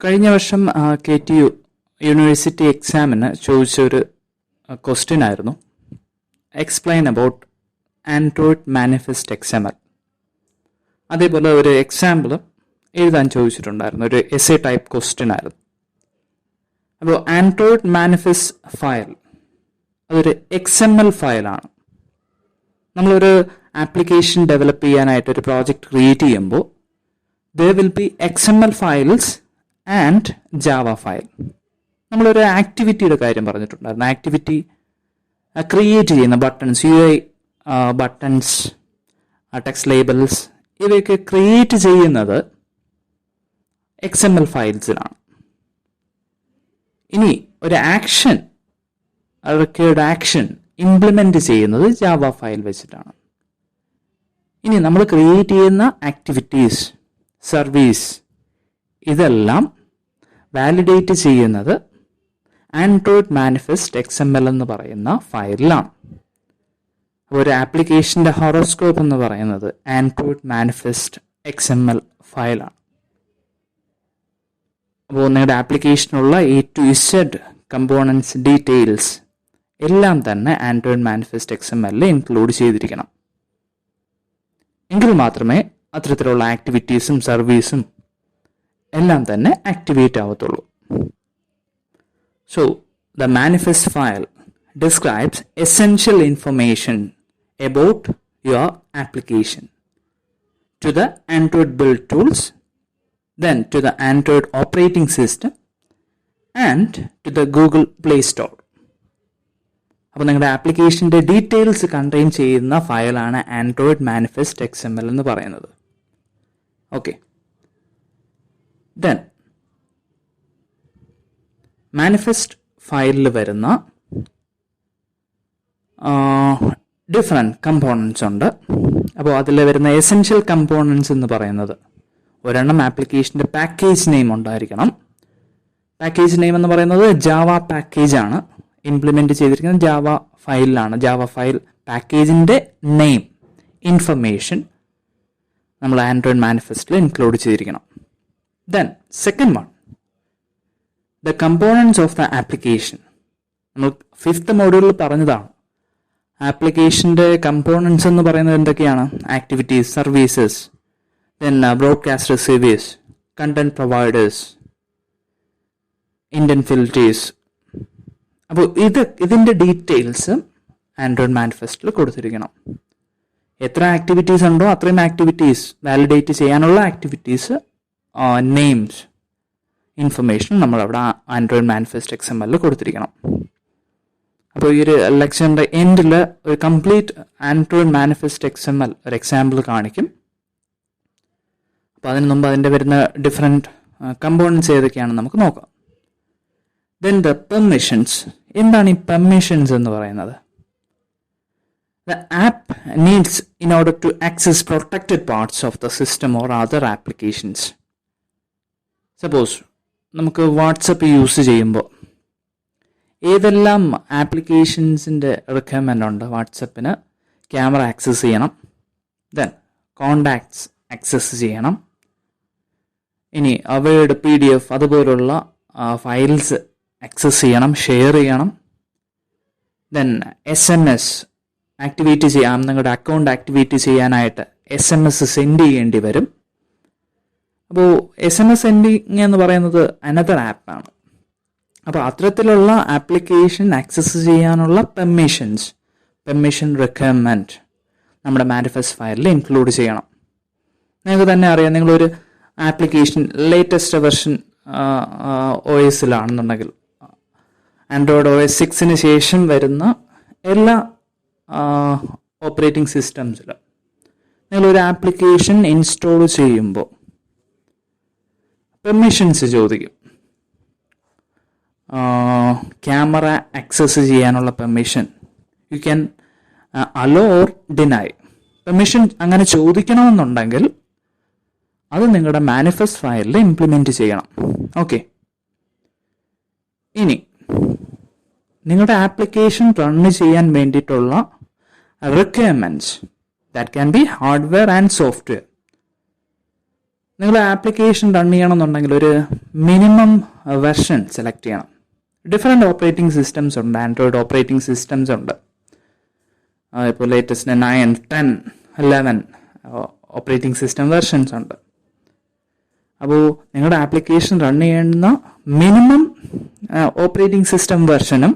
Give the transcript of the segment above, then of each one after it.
കഴിഞ്ഞ വർഷം KTU university എക്സാമിന് ചോദിച്ചൊരു ക്വസ്റ്റ്യൻ ആയിരുന്നു, explain about Android manifest XML. അതേപോലെ ഒരു എക്സാമ്പിൾ എഴുതാൻ ചോദിച്ചിട്ടുണ്ടായിരുന്നു, ഒരു എസ്സേ ടൈപ്പ് ക്വസ്റ്റ്യൻ ആയിരുന്നു. അപ്പോൾ ആൻഡ്രോയിഡ് മാനിഫെസ്റ്റ് ഫയൽ അതൊരു XML ഫയലാണ്. നമ്മളൊരു ആപ്ലിക്കേഷൻ ഡെവലപ്പ് ചെയ്യാനായിട്ട് ഒരു പ്രോജക്റ്റ് ക്രിയേറ്റ് ചെയ്യുമ്പോൾ there will be XML files and Java file. നമ്മളൊരു ആക്ടിവിറ്റിയുടെ കാര്യം പറഞ്ഞിട്ടുണ്ടായിരുന്നു. ആക്ടിവിറ്റി ക്രിയേറ്റ് ചെയ്യുന്ന buttons, UI buttons, text labels, ഇവയൊക്കെ ക്രിയേറ്റ് ചെയ്യുന്നത് XML ഫയൽസിലാണ്. ഇനി ഒരു ആക്ഷൻ, റിക്വയർഡ് ആക്ഷൻ ഇംപ്ലിമെന്റ് ചെയ്യുന്നത് ജാവ ഫയൽ വെച്ചിട്ടാണ്. ഇനി നമ്മൾ ക്രിയേറ്റ് ചെയ്യുന്ന ആക്ടിവിറ്റീസ്, സർവീസ്, ഇതെല്ലാം വാലിഡേറ്റ് ചെയ്യുന്നത് ആൻഡ്രോയിഡ് മാനിഫെസ്റ്റ് XML എന്ന് പറയുന്ന ഫയലിലാണ്. അപ്പോൾ ഒരു ആപ്ലിക്കേഷൻ്റെ ഹൊറോസ്കോപ്പ് എന്ന് പറയുന്നത് ആൻഡ്രോയിഡ് മാനിഫെസ്റ്റ് XML ഫയലാണ്. അപ്പോൾ നിങ്ങളുടെ ആപ്ലിക്കേഷനുള്ള A to Z components, details എല്ലാം തന്നെ ആൻഡ്രോയിഡ് മാനിഫെസ്റ്റ് XML ഇൻക്ലൂഡ് ചെയ്തിരിക്കണം. എങ്കിൽ മാത്രമേ അത്തരത്തിലുള്ള ആക്ടിവിറ്റീസും സർവീസും എല്ലാം തന്നെ ആക്ടിവേറ്റ് ആവത്തുള്ളൂ. So the manifest file describes essential information about your application to the Android build tools, then to the Android operating system and to the Google Play Store. അപ്പോൾ നിങ്ങളുടെ ആപ്ലിക്കേഷൻ്റെ ഡീറ്റെയിൽസ് കണ്ടെയ്ൻ ചെയ്യുന്ന ഫയലാണ് ആൻഡ്രോയിഡ് മാനിഫെസ്റ്റ് XML എന്ന് പറയുന്നത്. Okay, then manifest ഫയലിൽ വരുന്ന different components ഉണ്ട്. അപ്പോൾ അതിൽ വരുന്ന എസെൻഷ്യൽ കമ്പോണൻസ് എന്ന് പറയുന്നത്, ഒരെണ്ണം ആപ്ലിക്കേഷൻ്റെ പാക്കേജ് നെയിം ഉണ്ടായിരിക്കണം. പാക്കേജ് നെയിം എന്ന് പറയുന്നത് ജാവ പാക്കേജ് ആണ്, ഇംപ്ലിമെൻറ്റ് ചെയ്തിരിക്കുന്നത് ജാവ ഫയലിലാണ്. ജാവ ഫയൽ പാക്കേജിൻ്റെ നെയിം, ഇൻഫർമേഷൻ നമ്മൾ ആൻഡ്രോയിഡ് മാനിഫെസ്റ്റിൽ ഇൻക്ലൂഡ് ചെയ്തിരിക്കണം. Then second one, the components of the application. നമ്മൾ 5th മോഡ്യൂളിൽ പറഞ്ഞതാണ്, ആപ്ലിക്കേഷൻ്റെ കമ്പോണൻസ് എന്ന് പറയുന്നത് എന്തൊക്കെയാണ്? Activities, services, then broadcast receivers, content providers, indent filters. അപ്പോൾ ഇതിൻ്റെ ഡീറ്റെയിൽസ് ആൻഡ്രോയിഡ് മാനിഫെസ്റ്റിൽ കൊടുത്തിരിക്കണം. എത്ര ആക്ടിവിറ്റീസ് ഉണ്ടോ അത്രയും ആക്ടിവിറ്റീസ്, വാലിഡേറ്റ് ചെയ്യാനുള്ള ആക്ടിവിറ്റീസ്, നെയിംസ്, ഇൻഫർമേഷൻ നമ്മളവിടെ ആൻഡ്രോയിഡ് മാനിഫെസ്റ്റ് XML കൊടുത്തിരിക്കണം. അപ്പോൾ ഈ ഒരു ലെക്ചറിൻ്റെ എൻഡിൽ ഒരു കംപ്ലീറ്റ് ആൻഡ്രോയിഡ് മാനിഫെസ്റ്റ് XML ഒരു എക്സാമ്പിൾ കാണിക്കും. അപ്പോൾ അതിന് മുമ്പ് അതിൻ്റെ വരുന്ന ഡിഫറെൻറ്റ് കമ്പോണൻസ് ഏതൊക്കെയാണെന്ന് നമുക്ക് നോക്കാം. Then the permissions. എന്താണ് ഈ പെർമിഷൻസ് എന്ന് പറയുന്നത്? The app needs in order to access protected parts of the system or other applications. Suppose നമുക്ക് വാട്സപ്പ് യൂസ് ചെയ്യുമ്പോൾ ഏതെല്ലാം ആപ്ലിക്കേഷൻസിൻ്റെ റിക്വയർമെൻ്റ് ഉണ്ട്? വാട്സപ്പിന് ക്യാമറ ആക്സസ് ചെയ്യണം, ദെൻ കോണ്ടാക്ട്സ് ആക്സസ് ചെയ്യണം, ഇനി വേർഡ്, PDF അതുപോലുള്ള ഫയൽസ് ആക്സസ് ചെയ്യണം, ഷെയർ ചെയ്യണം, ദെൻ SMS ആക്ടിവേറ്റ് ചെയ്യാം. നിങ്ങളുടെ അക്കൗണ്ട് ആക്ടിവേറ്റ് ചെയ്യാനായിട്ട് SMS സെൻഡ് ചെയ്യേണ്ടി വരും. അപ്പോൾ SMS സെൻഡിങ് എന്ന് പറയുന്നത് അനദർ ആപ്പാണ്. അപ്പോൾ അത്തരത്തിലുള്ള ആപ്ലിക്കേഷൻ ആക്സസ് ചെയ്യാനുള്ള പെർമിഷൻ റിക്വയർമെൻറ്റ് നമ്മുടെ മാനിഫെസ്റ്റ് ഫയലിൽ ഇൻക്ലൂഡ് ചെയ്യണം. നിങ്ങൾക്ക് തന്നെ അറിയാം, നിങ്ങളൊരു ആപ്ലിക്കേഷൻ ലേറ്റസ്റ്റ് വെർഷൻ OS-ലാണെന്നുണ്ടെങ്കിൽ, ആൻഡ്രോയിഡ് OS 6-ന് ശേഷം വരുന്ന എല്ലാ ഓപ്പറേറ്റിംഗ് സിസ്റ്റംസിലും നിങ്ങളൊരു ആപ്ലിക്കേഷൻ ഇൻസ്റ്റാൾ ചെയ്യുമ്പോൾ പെർമിഷൻസ് ചോദിക്കും. ക്യാമറ ആക്സസ് ചെയ്യാനുള്ള permission, you can allow or deny. Permission അങ്ങനെ ചോദിക്കണമെന്നുണ്ടെങ്കിൽ അത് നിങ്ങളുടെ മാനിഫെസ്റ്റ് ഫയലിൽ ഇംപ്ലിമെൻറ്റ് ചെയ്യണം. ഓക്കെ, ഇനി നിങ്ങളുടെ ആപ്ലിക്കേഷൻ റൺ ചെയ്യാൻ വേണ്ടിയിട്ടുള്ള requirements, that can be hardware and software. നിങ്ങളുടെ ആപ്ലിക്കേഷൻ റൺ ചെയ്യണമെന്നുണ്ടെങ്കിൽ ഒരു മിനിമം വെർഷൻ സെലക്ട് ചെയ്യണം. ഡിഫറെൻറ്റ് ഓപ്പറേറ്റിംഗ് സിസ്റ്റംസ് ഉണ്ട്, ആൻഡ്രോയിഡ് ഓപ്പറേറ്റിംഗ് സിസ്റ്റംസ് ഉണ്ട്. ഇപ്പോൾ ലേറ്റസ്റ്റ് 9, 10, 11 ഓപ്പറേറ്റിംഗ് സിസ്റ്റം വെർഷൻസ് ഉണ്ട്. അപ്പോൾ നിങ്ങളുടെ ആപ്ലിക്കേഷൻ റൺ ചെയ്യുന്ന മിനിമം ഓപ്പറേറ്റിംഗ് സിസ്റ്റം വെർഷനും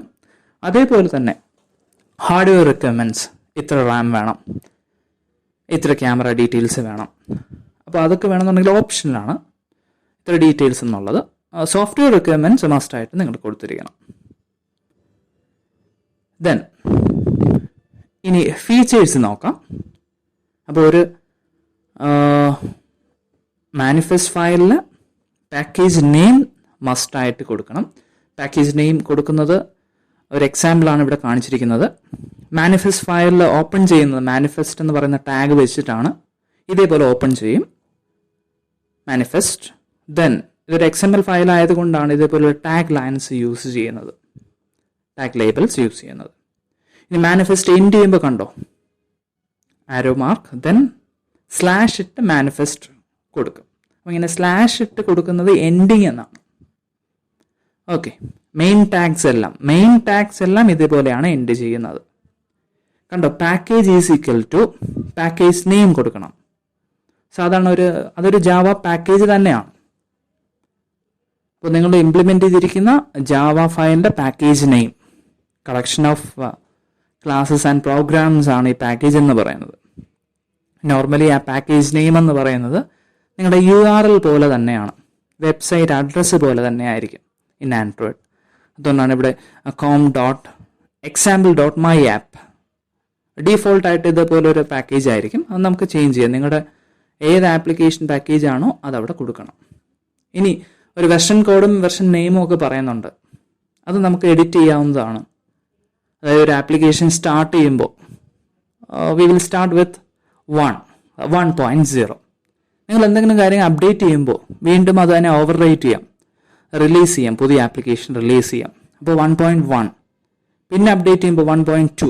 അതേപോലെ തന്നെ ഹാർഡ്വെയർ റിക്വയർമെൻറ്റ്സ്, ഇത്ര റാം വേണം, ഇത്ര ക്യാമറ ഡീറ്റെയിൽസ് വേണം. അപ്പോൾ അതൊക്കെ വേണമെന്നുണ്ടെങ്കിൽ ഓപ്ഷനിലാണ് ഇത്ര ഡീറ്റെയിൽസ് എന്നുള്ളത്. സോഫ്റ്റ്വെയർ റിക്വയർമെൻറ്റ്സ് മസ്റ്റായിട്ട് നിങ്ങൾ കൊടുത്തിരിക്കണം. ദെൻ ഇനി ഫീച്ചേഴ്സ് നോക്കാം. അപ്പോൾ ഒരു മാനിഫെസ്റ്റ് ഫയലിൽ പാക്കേജ് നെയിം മസ്റ്റായിട്ട് കൊടുക്കണം. പാക്കേജ് നെയിം കൊടുക്കുന്നത് ഒരു എക്സാമ്പിളാണ് ഇവിടെ കാണിച്ചിരിക്കുന്നത്. മാനിഫെസ്റ്റ് ഫയലിൽ ഓപ്പൺ ചെയ്യുന്നത് മാനിഫെസ്റ്റ് എന്ന് പറയുന്ന ടാഗ് വെച്ചിട്ടാണ്. ഇതേപോലെ ഓപ്പൺ ചെയ്യും മാനിഫെസ്റ്റ്. ദെൻ ഇതൊരു XML ഫയൽ ആയതുകൊണ്ടാണ് ഇതേപോലെ ടാഗ് ലൈൻസ് യൂസ് ചെയ്യുന്നത്, ടാഗ് ലേബിൾസ് യൂസ് ചെയ്യുന്നത്. ഇനി മാനിഫെസ്റ്റ് എൻഡ് ചെയ്യുമ്പോൾ കണ്ടോ, ആരോ മാർക്ക്, ദെൻ സ്ലാഷ് ഇട്ട് മാനിഫെസ്റ്റ് കൊടുക്കും. അപ്പോൾ ഇങ്ങനെ സ്ലാഷ് ഇട്ട് കൊടുക്കുന്നത് എൻഡിങ് എന്നാണ്. ഓക്കെ, മെയിൻ ടാഗ്സ് എല്ലാം ഇതേപോലെയാണ് എൻഡ് ചെയ്യുന്നത്. കണ്ടോ, package is equal to package name കൊടുക്കണം. സാധാരണ അതൊരു ജാവ പാക്കേജ് തന്നെയാണ്. അപ്പോൾ നിങ്ങൾ ഇംപ്ലിമെന്റ് ചെയ്തിരിക്കുന്ന ജാവ ഫയലിന്റെ package name, collection of classes and programs ആണ് ഈ പാക്കേജ് എന്ന് പറയുന്നത്. നോർമലി ആ പാക്കേജ് നെയിം എന്ന് പറയുന്നത് നിങ്ങളുടെ URL പോലെ തന്നെയാണ്, വെബ്സൈറ്റ് അഡ്രസ്സ് പോലെ തന്നെ ആയിരിക്കും ഇൻ ആൻഡ്രോയിഡ്. അതുകൊണ്ടാണ് ഇവിടെ com.example.myapp ഡീഫോൾട്ടായിട്ട് ഇതേപോലെ ഒരു പാക്കേജ് ആയിരിക്കും. അത് നമുക്ക് ചേഞ്ച് ചെയ്യാം. നിങ്ങളുടെ ഏത് ആപ്ലിക്കേഷൻ പാക്കേജ് ആണോ അതവിടെ കൊടുക്കണം. ഇനി ഒരു വെർഷൻ കോഡും വെർഷൻ നെയിമും ഒക്കെ പറയുന്നുണ്ട്, അത് നമുക്ക് എഡിറ്റ് ചെയ്യാവുന്നതാണ്. അതായത് ഒരു ആപ്ലിക്കേഷൻ സ്റ്റാർട്ട് ചെയ്യുമ്പോൾ വി വിൽ സ്റ്റാർട്ട് വിത്ത് 1.0. നിങ്ങൾ എന്തെങ്കിലും കാര്യങ്ങൾ അപ്ഡേറ്റ് ചെയ്യുമ്പോൾ വീണ്ടും അത് തന്നെ ഓവർ റൈറ്റ് ചെയ്യാം, റിലീസ് ചെയ്യാം, പുതിയ ആപ്ലിക്കേഷൻ റിലീസ് ചെയ്യാം. അപ്പോൾ 1.1, പിന്നെ അപ്ഡേറ്റ് ചെയ്യുമ്പോൾ 1.2,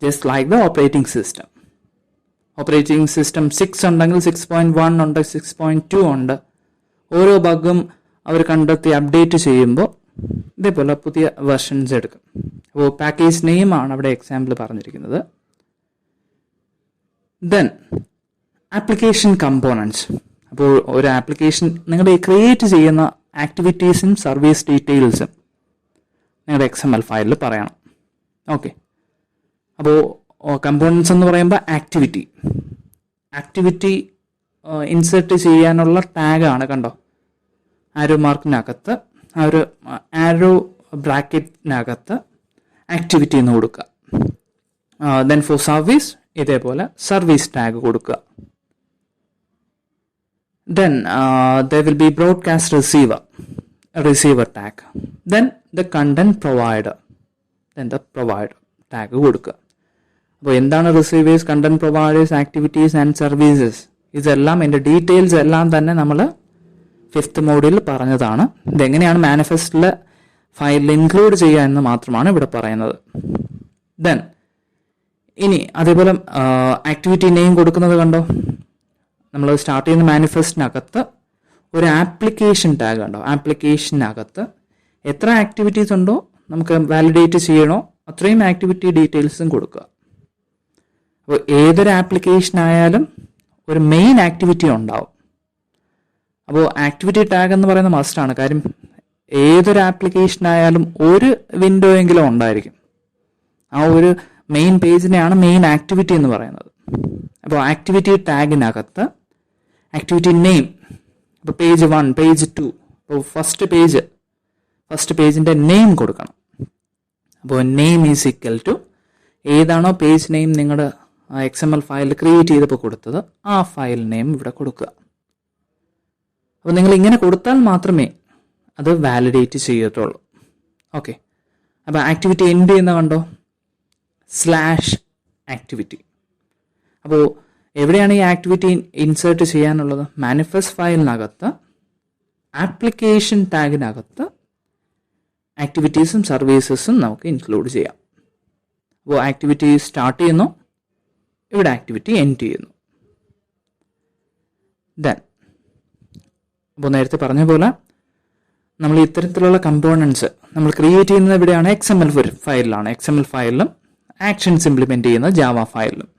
just like the operating system. Operating system 6 ഉണ്ടെങ്കിൽ 6.1 ഉണ്ട്, 6.2 ഉണ്ട്. ഓരോ ബഗും അവർ കണ്ടെത്തി അപ്ഡേറ്റ് ചെയ്യുമ്പോൾ ഇതേപോലെ പുതിയ വെർഷൻസ് എടുക്കും. അപ്പോൾ പാക്കേജ് നെയിം ആണ് അവിടെ എക്സാമ്പിൾ പറഞ്ഞിരിക്കുന്നത്. Then application components. അപ്പോൾ ഒരു ആപ്ലിക്കേഷൻ നിങ്ങൾ ക്രിയേറ്റ് ചെയ്യുന്ന ആക്ടിവിറ്റീസും സർവീസ് ഡീറ്റെയിൽസും നിങ്ങളുടെ XML ഫയലിൽ പറയണം. ഓക്കെ, അപ്പോൾ കമ്പോണൻസ് എന്ന് പറയുമ്പോൾ ആക്ടിവിറ്റി ഇൻസെർട്ട് ചെയ്യാനുള്ള ടാഗാണ്. കണ്ടോ, ആരോ മാർക്കിനകത്ത് ആ ഒരു ആരോ ബ്രാക്കറ്റിനകത്ത് ആക്ടിവിറ്റി എന്ന് കൊടുക്കുക. ദെൻ ഫോർ സർവീസ് ഇതേപോലെ സർവീസ് ടാഗ് കൊടുക്കുക. Then there will be broadcast receiver tag. Then the content provider. Then the provider tag കൊടുക്കുക. അപ്പോൾ എന്താണ് receivers, content providers, activities and services, ഇതെല്ലാം എൻ്റെ ഡീറ്റെയിൽസ് എല്ലാം തന്നെ നമ്മൾ 5th മോഡ്യൂളിൽ പറഞ്ഞതാണ്. ഇതെങ്ങനെയാണ് മാനിഫെസ്റ്റിൽ ഫയലിൽ ഇൻക്ലൂഡ് ചെയ്യുക എന്ന് മാത്രമാണ് ഇവിടെ പറയുന്നത്. ദെൻ ഇനി അതേപോലെ ആക്ടിവിറ്റി നെയിം കൊടുക്കുന്നത് കണ്ടോ, നമ്മൾ സ്റ്റാർട്ട് ചെയ്യുന്ന മാനിഫെസ്റ്റിനകത്ത് ഒരു ആപ്ലിക്കേഷൻ ടാഗ് ഉണ്ടോ, ആപ്ലിക്കേഷനകത്ത് എത്ര ആക്ടിവിറ്റീസ് ഉണ്ടോ നമുക്ക് വാലിഡേറ്റ് ചെയ്യണോ അത്രയും ആക്ടിവിറ്റി ഡീറ്റെയിൽസും കൊടുക്കുക. അപ്പോൾ ഏതൊരു ആപ്ലിക്കേഷൻ ആയാലും ഒരു മെയിൻ ആക്ടിവിറ്റി ഉണ്ടാവും. അപ്പോൾ ആക്ടിവിറ്റി ടാഗ് എന്ന് പറയുന്നത് മസ്റ്റാണ്. കാര്യം ഏതൊരു ആപ്ലിക്കേഷൻ ആയാലും ഒരു വിൻഡോ എങ്കിലും ഉണ്ടായിരിക്കും. ആ ഒരു മെയിൻ പേജിനെയാണ് മെയിൻ ആക്ടിവിറ്റി എന്ന് പറയുന്നത്. അപ്പോൾ ആക്ടിവിറ്റി ടാഗിനകത്ത് ആക്ടിവിറ്റി നെയിം, ഇപ്പോൾ പേജ് 1, പേജ് 2, അപ്പോൾ ഫസ്റ്റ് പേജിൻ്റെ നെയിം കൊടുക്കണം. അപ്പോൾ നെയിം ഈസ് ഈക്വൽ ടു ഏതാണോ പേജ് നെയിം നിങ്ങളുടെ XML ഫയലിൽ ക്രിയേറ്റ് ചെയ്തപ്പോൾ കൊടുത്തത് ആ ഫയൽ നെയിം ഇവിടെ കൊടുക്കുക. അപ്പോൾ നിങ്ങൾ ഇങ്ങനെ കൊടുത്താൽ മാത്രമേ അത് വാലിഡേറ്റ് ചെയ്യത്തുള്ളൂ. ഓക്കെ, അപ്പോൾ ആക്ടിവിറ്റി എൻഡ് ചെയ്യുന്ന കണ്ടോ, /activity. അപ്പോൾ എവിടെയാണ് ഈ ആക്ടിവിറ്റി ഇൻസേർട്ട് ചെയ്യാനുള്ളത്? മാനിഫെസ്റ്റ് ഫയലിനകത്ത് ആപ്ലിക്കേഷൻ ടാഗിനകത്ത് ആക്ടിവിറ്റീസും സർവീസസും നമുക്ക് ഇൻക്ലൂഡ് ചെയ്യാം. അപ്പോൾ ആക്ടിവിറ്റി സ്റ്റാർട്ട് ചെയ്യുന്നു, ഇവിടെ ആക്ടിവിറ്റി എൻഡ് ചെയ്യുന്നു. ദെൻ അപ്പോൾ നേരത്തെ പറഞ്ഞ പോലെ നമ്മൾ ഇത്തരത്തിലുള്ള കമ്പോണൻസ് നമ്മൾ ക്രിയേറ്റ് ചെയ്യുന്നത് എവിടെയാണ്? XML ഫയലിലാണ്. XML ഫയലിലും ആക്ഷൻസ് ഇംപ്ലിമെൻറ്റ് ചെയ്യുന്ന ജാവ ഫയലിലും.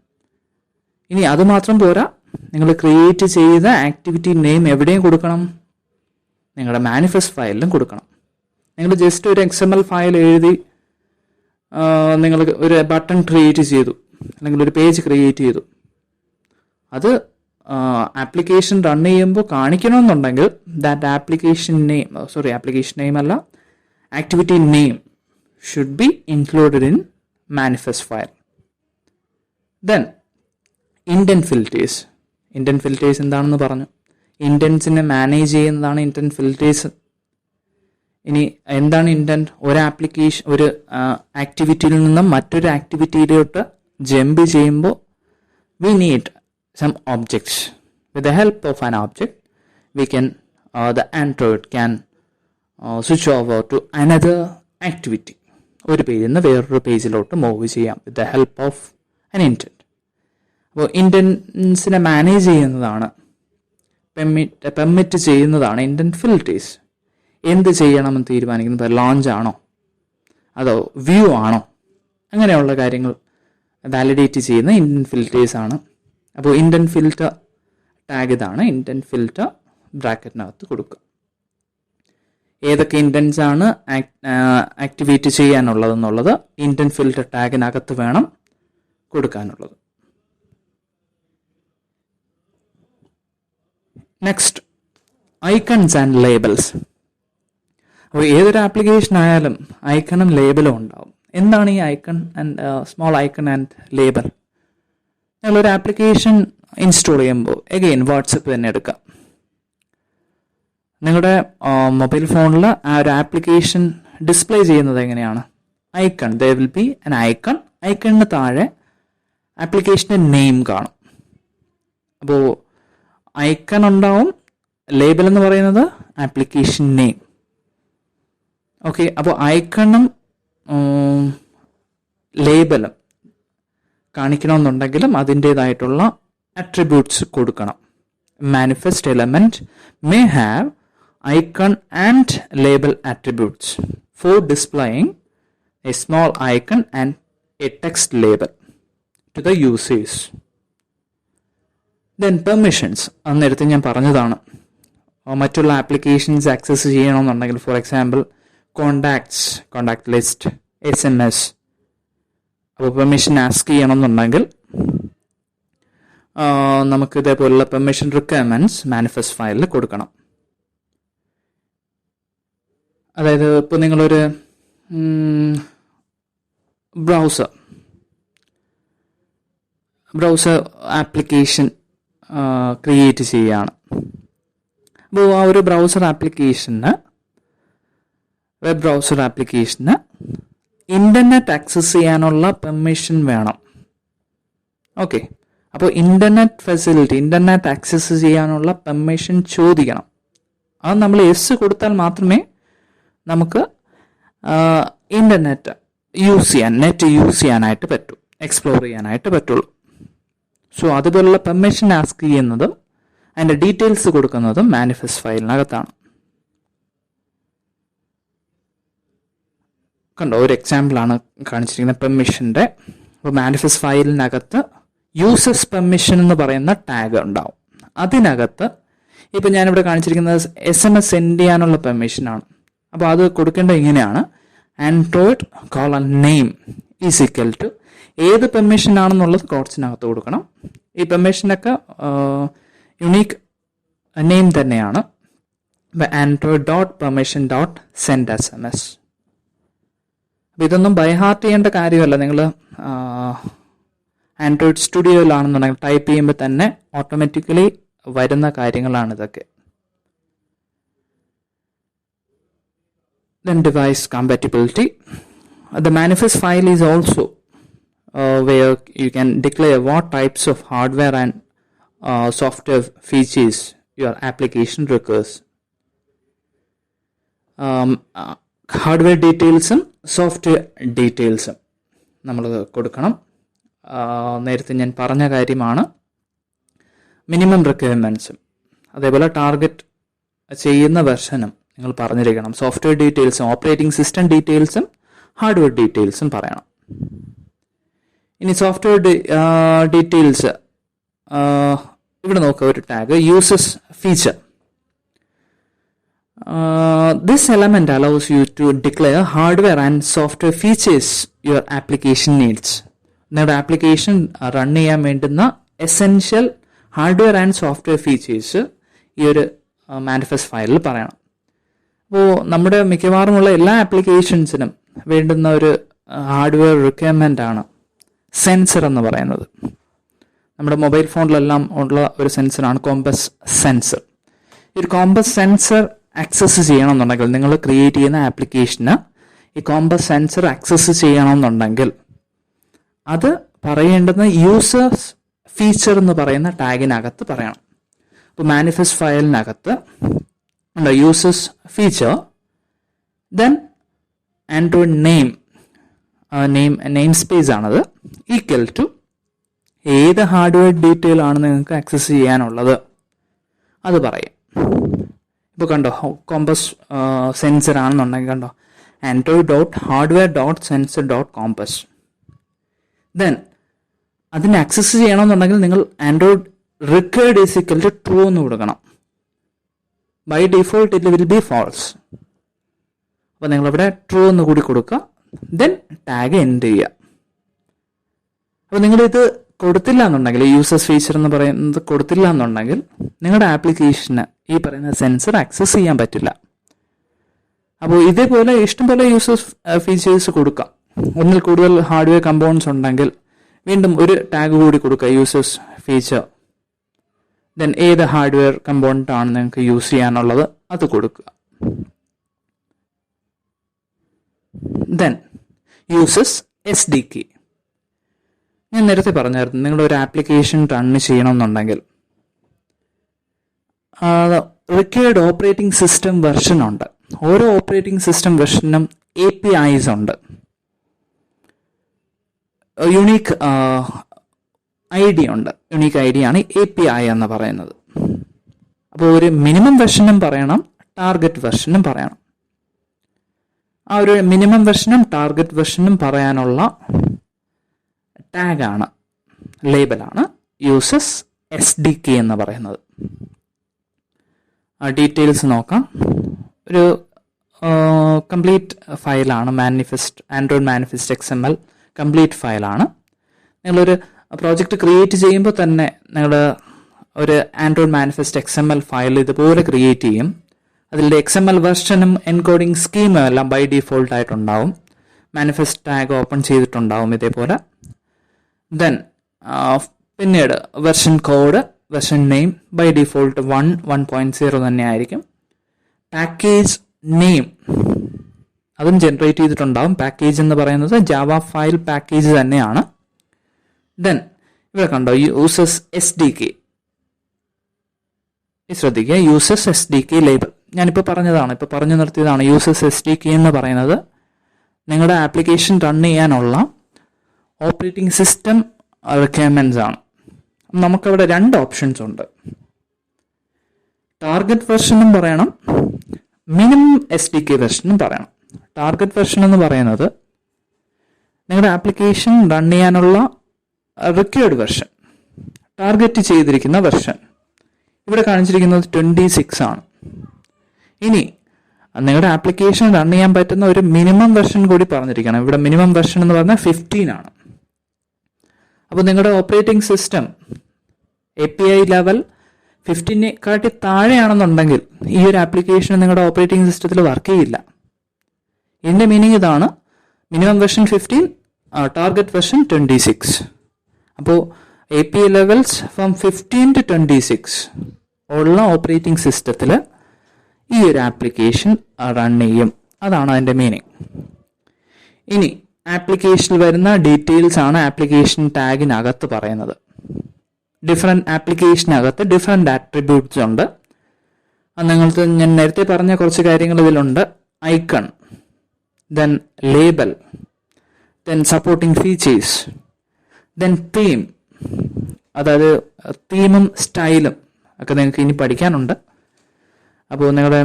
ഇനി അതുമാത്രം പോരാ, നിങ്ങൾ ക്രിയേറ്റ് ചെയ്ത ആക്ടിവിറ്റി നെയിം എവിടെയും കൊടുക്കണം? നിങ്ങളുടെ മാനിഫെസ്റ്റ് ഫയലിലും കൊടുക്കണം. നിങ്ങൾ ജസ്റ്റ് ഒരു XML ഫയൽ എഴുതി നിങ്ങൾ ഒരു ബട്ടൺ ക്രിയേറ്റ് ചെയ്തു, അല്ലെങ്കിൽ ഒരു പേജ് ക്രിയേറ്റ് ചെയ്തു, അത് ആപ്ലിക്കേഷൻ റൺ ചെയ്യുമ്പോൾ കാണിക്കണമെന്നുണ്ടെങ്കിൽ ദാറ്റ് ആപ്ലിക്കേഷൻ നെയിം അല്ല, activity name should be included in manifest file. Then indent filters. Indent filters എന്താണെന്ന് പറഞ്ഞു. ഇൻഡന്റ്സിനെ മാനേജ് ചെയ്യുന്നതാണ് ഇൻഡന്റ് ഫിൽറ്റേഴ്സ്. ഇനി എന്താണ് ഇൻഡന്റ്? ഒരു ആക്ടിവിറ്റിയിൽ നിന്നും മറ്റൊരു ആക്ടിവിറ്റിയിലോട്ട് ജമ്പ് ചെയ്യുമ്പോൾ we need some objects. With the help of an object, we can the Android can switch over to another activity. ഒരു പേജിൽ നിന്ന് വേറൊരു പേജിലോട്ട് മൂവ് ചെയ്യാം with the help of an intent. അപ്പോൾ ഇൻറ്റൻസിനെ മാനേജ് ചെയ്യുന്നതാണ്, പെർമിറ്റ് ചെയ്യുന്നതാണ് ഇൻറ്റന്റ് ഫിൽറ്റേഴ്സ്. എന്ത് ചെയ്യണമെന്ന് തീരുമാനിക്കുന്നത് ലോഞ്ച് ആണോ അതോ വ്യൂ ആണോ, അങ്ങനെയുള്ള കാര്യങ്ങൾ വാലിഡേറ്റ് ചെയ്യുന്ന ഇൻറ്റന്റ് ഫിൽറ്റേഴ്സ് ആണ്. അപ്പോൾ ഇൻഡന്റ് ഫിൽറ്റർ ടാഗ് ഇതാണ്. ഇൻഡന്റ് ഫിൽറ്റർ ബ്രാക്കറ്റിനകത്ത് കൊടുക്കുക. ഏതൊക്കെ ഇൻഡൻസ് ആണ് ആക്ടിവേറ്റ് ചെയ്യാനുള്ളതെന്നുള്ളത് ഇൻഡന്റ് ഫിൽറ്റർ ടാഗിനകത്ത് വേണം കൊടുക്കാനുള്ളത്. Next, icons and labels. അപ്പോൾ ഏതൊരു ആപ്ലിക്കേഷൻ ആയാലും ഐക്കണും ലേബലും ഉണ്ടാവും. എന്താണ് ഈ icon and small icon and label? നിങ്ങളൊരു ആപ്ലിക്കേഷൻ ഇൻസ്റ്റാൾ ചെയ്യുമ്പോൾ എഗെയിൻ വാട്സപ്പ് തന്നെ എടുക്കാം. നിങ്ങളുടെ മൊബൈൽ ഫോണിൽ ആ ഒരു ആപ്ലിക്കേഷൻ ഡിസ്പ്ലേ ചെയ്യുന്നത് എങ്ങനെയാണ്? Icon. There will be an icon. ഐക്കണിന് താഴെ ആപ്ലിക്കേഷൻ്റെ നെയിം കാണും. അപ്പോൾ ഐക്കൺ ഉണ്ടാവും, ലേബൽ എന്ന് പറയുന്നത് ആപ്ലിക്കേഷൻ നെയിം. ഓക്കെ, അപ്പോൾ ഐക്കണും ലേബലും കാണിക്കണമെന്നുണ്ടെങ്കിലും അതിൻ്റേതായിട്ടുള്ള അട്രിബ്യൂട്ട്സ് കൊടുക്കണം. Manifest element may have icon and label attributes for displaying a small icon and a text label to the users. Then permissions. അന്നേരത്തെ ഞാൻ പറഞ്ഞതാണ്, മറ്റുള്ള ആപ്ലിക്കേഷൻസ് ആക്സസ് ചെയ്യണമെന്നുണ്ടെങ്കിൽ for example contact list, SMS, അപ്പോൾ permission ask ചെയ്യണമെന്നുണ്ടെങ്കിൽ നമുക്ക് ഇതേപോലുള്ള permission requirements manifest ഫയലിൽ കൊടുക്കണം. അതായത് ഇപ്പോൾ നിങ്ങളൊരു ബ്രൗസർ ആപ്ലിക്കേഷൻ ക്രിയേറ്റ് ചെയ്യുകയാണ്. അപ്പോൾ ആ ഒരു വെബ് ബ്രൗസർ ആപ്ലിക്കേഷന് ഇൻ്റർനെറ്റ് ആക്സസ് ചെയ്യാനുള്ള പെർമിഷൻ വേണം. ഓക്കെ, അപ്പോൾ ഇൻ്റർനെറ്റ് ആക്സസ് ചെയ്യാനുള്ള പെർമിഷൻ ചോദിക്കണം. അത് നമ്മൾ യെസ് കൊടുത്താൽ മാത്രമേ നമുക്ക് നെറ്റ് യൂസ് ചെയ്യാനായിട്ട് പറ്റൂ, എക്സ്പ്ലോർ ചെയ്യാനായിട്ട് പറ്റുള്ളൂ. സോ അതുപോലുള്ള പെർമിഷൻ ആസ്ക് ചെയ്യുന്നതും അതിൻ്റെ ഡീറ്റെയിൽസ് കൊടുക്കുന്നതും മാനിഫെസ്റ്റ് ഫയലിനകത്താണ്. കണ്ടോ, ഒരു എക്സാമ്പിളാണ് കാണിച്ചിരിക്കുന്നത് പെർമിഷൻ്റെ. അപ്പോൾ മാനിഫെസ്റ്റ് ഫയലിനകത്ത് യൂസേഴ്സ് പെർമിഷൻ എന്ന് പറയുന്ന ടാഗ് ഉണ്ടാവും. അതിനകത്ത് ഇപ്പം ഞാനിവിടെ കാണിച്ചിരിക്കുന്നത് SMS സെൻഡ് ചെയ്യാനുള്ള പെർമിഷനാണ്. അപ്പോൾ അത് കൊടുക്കേണ്ടത് ഇങ്ങനെയാണ്, Android :name is equal to ഏത് പെർമിഷൻ ആണെന്നുള്ളത് കോട്സിനകത്ത് കൊടുക്കണം. ഈ പെർമിഷനൊക്കെ യുണീക്ക് നെയിം തന്നെയാണ്. android.permission.send SMS. അപ്പോൾ ഇതൊന്നും ബൈഹാർട്ട് ചെയ്യേണ്ട കാര്യമല്ല. നിങ്ങൾ ആൻഡ്രോയിഡ് സ്റ്റുഡിയോയിലാണെന്നുണ്ടെങ്കിൽ ടൈപ്പ് ചെയ്യുമ്പോൾ തന്നെ ഓട്ടോമാറ്റിക്കലി വരുന്ന കാര്യങ്ങളാണ് ഇതൊക്കെ. Then device compatibility. The manifest file is also where you can declare what types of hardware and software features your application requires. Hardware ഡീറ്റെയിൽസും സോഫ്റ്റ്വെയർ ഡീറ്റെയിൽസും നമ്മൾ കൊടുക്കണം. നേരത്തെ ഞാൻ പറഞ്ഞ കാര്യമാണ്. മിനിമം റിക്വയർമെൻറ്റ്സും അതേപോലെ ടാർഗറ്റ് ചെയ്യുന്ന വെർഷനും നിങ്ങൾ പറഞ്ഞിരിക്കണം. സോഫ്റ്റ്വെയർ ഡീറ്റെയിൽസും ഓപ്പറേറ്റിംഗ് സിസ്റ്റം ഡീറ്റെയിൽസും ഹാർഡ്വെയർ ഡീറ്റെയിൽസും പറയണം. ഇനി സോഫ്റ്റ്വെയർ ഡീറ്റെയിൽസ് ഇവിടെ നോക്കുക, ഒരു tag uses feature. This element allows you to declare hardware and software features your application needs. നിങ്ങളുടെ ആപ്ലിക്കേഷൻ റൺ ചെയ്യാൻ വേണ്ടുന്ന essential hardware and software features ഈ ഒരു മാനിഫെസ്റ്റ് ഫയലിൽ പറയണം. അപ്പോൾ നമ്മുടെ മിക്കവാറുമുള്ള എല്ലാ ആപ്ലിക്കേഷൻസിനും വേണ്ടുന്ന ഒരു ഹാർഡ്വെയർ റിക്വയർമെൻ്റ് ആണ് സെൻസർ എന്ന് പറയുന്നത്. നമ്മുടെ മൊബൈൽ ഫോണിലെല്ലാം ഉള്ള ഒരു സെൻസറാണ് കോമ്പസ് സെൻസർ. ഈ ഒരു കോമ്പസ് സെൻസർ ആക്സസ് ചെയ്യണമെന്നുണ്ടെങ്കിൽ, നിങ്ങൾ ക്രിയേറ്റ് ചെയ്യുന്ന ആപ്ലിക്കേഷന് ഈ കോമ്പസ് സെൻസർ ആക്സസ് ചെയ്യണമെന്നുണ്ടെങ്കിൽ അത് പറയേണ്ടുന്ന യൂസേഴ്സ് ഫീച്ചർ എന്ന് പറയുന്ന ടാഗിനകത്ത് പറയണം. അപ്പോൾ മാനിഫെസ്റ്റ് ഫയലിനകത്ത് users feature, then android name space ആണത്, ഈക്വൽ ടു ഏത് ഹാർഡ്വെയർ ഡീറ്റെയിൽ ആണ് നിങ്ങൾക്ക് ആക്സസ് ചെയ്യാനുള്ളത് അത് പറയും. ഇപ്പോൾ കണ്ടോ, കോമ്പസ് സെൻസർ ആണെന്നുണ്ടെങ്കിൽ കണ്ടോ, android.hardware.sensor.compass. ദെൻ അതിന് ആക്സസ് ചെയ്യണമെന്നുണ്ടെങ്കിൽ നിങ്ങൾ Android required is equal to true എന്ന് കൊടുക്കണം. By default it will be false. അപ്പോൾ നിങ്ങളിവിടെ ട്രൂ എന്ന് കൂടി കൊടുക്കുക, ദെൻ ടാഗ് എൻഡ് ചെയ്യുക. അപ്പോൾ നിങ്ങളിത് കൊടുത്തില്ല എന്നുണ്ടെങ്കിൽ, യൂസേഴ്സ് ഫീച്ചർ എന്ന് പറയുന്നത് കൊടുത്തില്ല എന്നുണ്ടെങ്കിൽ നിങ്ങളുടെ ആപ്ലിക്കേഷന് ഈ പറയുന്ന സെൻസർ ആക്സസ് ചെയ്യാൻ പറ്റില്ല. അപ്പോൾ ഇതേപോലെ ഇഷ്ടംപോലെ യൂസേഴ്സ് ഫീച്ചേഴ്സ് കൊടുക്കാം. ഒന്നിൽ കൂടുതൽ ഹാർഡ്വെയർ കമ്പോണൻസ് ഉണ്ടെങ്കിൽ വീണ്ടും ഒരു ടാഗ് കൂടി കൊടുക്കുക, യൂസേഴ്സ് ഫീച്ചർ. ദെൻ ഏത് ഹാർഡ്വെയർ കമ്പോണൻ്റ് ആണ് നിങ്ങൾക്ക് യൂസ് ചെയ്യാനുള്ളത് അത് കൊടുക്കുക. Then users SDK. ഞാൻ നേരത്തെ പറഞ്ഞായിരുന്നു, നിങ്ങളുടെ ഒരു ആപ്ലിക്കേഷൻ റൺ ചെയ്യണമെന്നുണ്ടെങ്കിൽ റിക്വയർഡ് ഓപ്പറേറ്റിംഗ് സിസ്റ്റം വെർഷൻ ഉണ്ട്. ഓരോ ഓപ്പറേറ്റിംഗ് സിസ്റ്റം വെർഷനും APIs ഉണ്ട്. യുണീക്ക് ID ഉണ്ട്. യുണീക്ക് ID ആണ് API എന്ന് പറയുന്നത്. അപ്പോൾ ഒരു മിനിമം വെർഷനും പറയണം, ടാർഗറ്റ് വെർഷനും പറയണം. ആ ഒരു മിനിമം വെർഷനും ടാർഗറ്റ് വെർഷനും പറയാനുള്ള ടാഗാണ്, ലേബലാണ് യൂസസ് SDK എന്ന് പറയുന്നത്. ഡീറ്റെയിൽസ് നോക്കാം. ഒരു കംപ്ലീറ്റ് ഫയലാണ് ആൻഡ്രോയിഡ് മാനിഫെസ്റ്റ് XML കംപ്ലീറ്റ് ഫയലാണ്. നിങ്ങളൊരു പ്രോജക്റ്റ് ക്രിയേറ്റ് ചെയ്യുമ്പോൾ തന്നെ നിങ്ങൾ ഒരു ആൻഡ്രോയിഡ് മാനിഫെസ്റ്റ് XML ഫയൽ ഇതുപോലെ ക്രിയേറ്റ് ചെയ്യും. അതിൻ്റെ XML വെർഷനും എൻകോഡിംഗ് സ്കീമും എല്ലാം ബൈ ഡിഫോൾട്ട് ആയിട്ടുണ്ടാവും. മാനിഫെസ്റ്റ് ടാഗ് ഓപ്പൺ ചെയ്തിട്ടുണ്ടാവും ഇതേപോലെ. ദെൻ പിന്നീട് version code, version name by default 1.0 തന്നെ ആയിരിക്കും. പാക്കേജ് നെയിം അതും ജനറേറ്റ് ചെയ്തിട്ടുണ്ടാവും. പാക്കേജ് എന്ന് പറയുന്നത് ജാവ ഫയൽ പാക്കേജ് തന്നെയാണ്. ദെൻ ഇവിടെ കണ്ടോ, യൂസസ് SDK. ശ്രദ്ധിക്കുക, യൂസസ് SDK ലേബൽ ഞാനിപ്പോൾ പറഞ്ഞതാണ്, ഇപ്പോൾ പറഞ്ഞു നിർത്തിയതാണ്. യൂസസ് SDK എന്ന് പറയുന്നത് നിങ്ങളുടെ ആപ്ലിക്കേഷൻ റൺ ചെയ്യാനുള്ള ഓപ്പറേറ്റിംഗ് സിസ്റ്റം റിക്വയർമെൻറ്റ്സ് ആണ്. നമുക്കവിടെ രണ്ട് ഓപ്ഷൻസ് ഉണ്ട്. ടാർഗറ്റ് വെർഷനും പറയണം, മിനിമം SDK വെർഷനും പറയണം. ടാർഗറ്റ് വെർഷൻ എന്ന് പറയുന്നത് നിങ്ങളുടെ ആപ്ലിക്കേഷൻ റൺ ചെയ്യാനുള്ള റിക്വയർഡ് വെർഷൻ, ടാർഗറ്റ് ചെയ്തിരിക്കുന്ന വെർഷൻ. ഇവിടെ കാണിച്ചിരിക്കുന്നത് 26 ആണ്. ഇനി നിങ്ങളുടെ ആപ്ലിക്കേഷൻ റൺ ചെയ്യാൻ പറ്റുന്ന ഒരു മിനിമം വെർഷൻ കൂടി പറഞ്ഞിരിക്കണം. ഇവിടെ മിനിമം വെർഷൻ എന്ന് പറഞ്ഞാൽ 15 ആണ്. അപ്പോൾ നിങ്ങളുടെ ഓപ്പറേറ്റിംഗ് സിസ്റ്റം API ലെവൽ 15 താഴെയാണെന്നുണ്ടെങ്കിൽ ഈ ഒരു ആപ്ലിക്കേഷൻ നിങ്ങളുടെ ഓപ്പറേറ്റിംഗ് സിസ്റ്റത്തിൽ വർക്ക് ചെയ്യില്ല. ഇതിൻ്റെ മീനിങ് ഇതാണ്, മിനിമം വെർഷൻ 15, ടാർഗറ്റ് വെർഷൻ 26. അപ്പോൾ API ലെവൽസ് ഫ്രം 15 to 26 ഉള്ള ഓപ്പറേറ്റിംഗ് സിസ്റ്റത്തിൽ ഈ ഒരു ആപ്ലിക്കേഷൻ റൺ ചെയ്യും. അതാണ് അതിൻ്റെ മീനിങ്. ഇനി ആപ്ലിക്കേഷനിൽ വരുന്ന ഡീറ്റെയിൽസ് ആണ് ആപ്ലിക്കേഷൻ ടാഗിനകത്ത് പറയുന്നത്. ഡിഫറെൻറ്റ് ആപ്ലിക്കേഷനകത്ത് ഡിഫറെൻറ്റ് ആട്രിബ്യൂട്ട്സ് ഉണ്ട്. അത് നിങ്ങൾക്ക് ഞാൻ നേരത്തെ പറഞ്ഞ കുറച്ച് കാര്യങ്ങൾ ഇതിലുണ്ട്. Icon, then label, then supporting features, then theme, അതായത് തീമും സ്റ്റൈലും ഒക്കെ നിങ്ങൾക്ക് ഇനി പഠിക്കാനുണ്ട്. അപ്പോൾ നിങ്ങളുടെ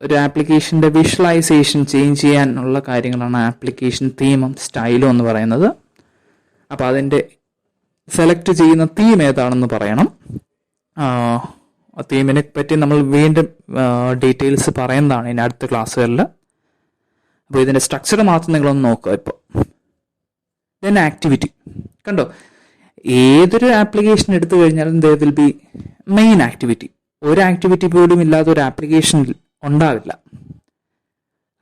ഒരു ആപ്ലിക്കേഷൻ്റെ വിഷ്വലൈസേഷൻ ചേഞ്ച് ചെയ്യാനുള്ള കാര്യങ്ങളാണ് ആപ്ലിക്കേഷൻ തീമും സ്റ്റൈലും എന്ന് പറയുന്നത്. അപ്പോൾ അതിൻ്റെ സെലക്ട് ചെയ്യുന്ന തീം ഏതാണെന്ന് പറയണം. തീമിനെ പറ്റി നമ്മൾ വീണ്ടും ഡീറ്റെയിൽസ് പറയുന്നതാണ് ഇനി അടുത്ത ക്ലാസ്സുകളിൽ. അപ്പോൾ ഇതിൻ്റെ സ്ട്രക്ചർ മാത്രം നിങ്ങളൊന്ന് നോക്കുക. ഇപ്പോൾ ദെൻ ആക്ടിവിറ്റി കണ്ടോ, ഏതൊരു ആപ്ലിക്കേഷൻ എടുത്തു കഴിഞ്ഞാലും there will be main activity. ഒരു ആക്ടിവിറ്റി പോലും ഇല്ലാത്ത ഒരു ആപ്ലിക്കേഷനിൽ ഉണ്ടാവില്ല.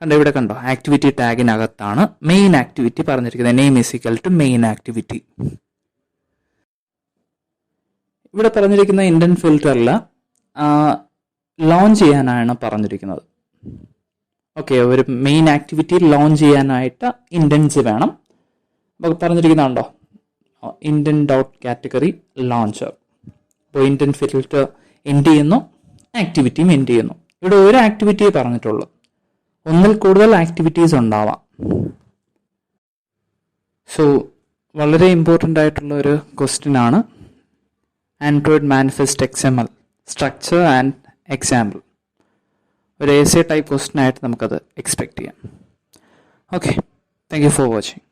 കണ്ടോ, ഇവിടെ കണ്ടോ, ആക്ടിവിറ്റി ടാഗിനകത്താണ് മെയിൻ ആക്ടിവിറ്റി പറഞ്ഞിരിക്കുന്നത്. Name is equal to main activity. ഇവിടെ പറഞ്ഞിരിക്കുന്ന ഇൻഡന്റ് ഫിൽറ്ററിൽ ലോഞ്ച് ചെയ്യാനാണ് പറഞ്ഞിരിക്കുന്നത്. ഓക്കെ, ഒരു മെയിൻ ആക്ടിവിറ്റി ലോഞ്ച് ചെയ്യാനായിട്ട് ഇൻഡൻസ് വേണം. അപ്പോൾ പറഞ്ഞിരിക്കുന്നുണ്ടോ, ഇൻഡന്റ് ഡോട്ട് കാറ്റഗറി ലോഞ്ചർ. അപ്പോൾ ഇൻഡന്റ് ഫിൽറ്റർ എൻഡ് ചെയ്യുന്നു, ആക്ടിവിറ്റിയും എൻഡ് ചെയ്യുന്നു. ഇവിടെ ഒരു ആക്ടിവിറ്റിയെ പറഞ്ഞിട്ടുള്ളൂ, ഒന്നിൽ കൂടുതൽ ആക്ടിവിറ്റീസ് ഉണ്ടാവാം. സോ വളരെ ഇമ്പോർട്ടൻ്റ് ആയിട്ടുള്ള ഒരു ക്വസ്റ്റ്യൻ ആണ് Android manifest XML structure and example. ഒരു essay ടൈപ്പ് ക്വസ്റ്റ്യൻ ആയിട്ട് നമുക്കത് എക്സ്പെക്ട് ചെയ്യാം. Okay, thank you for watching.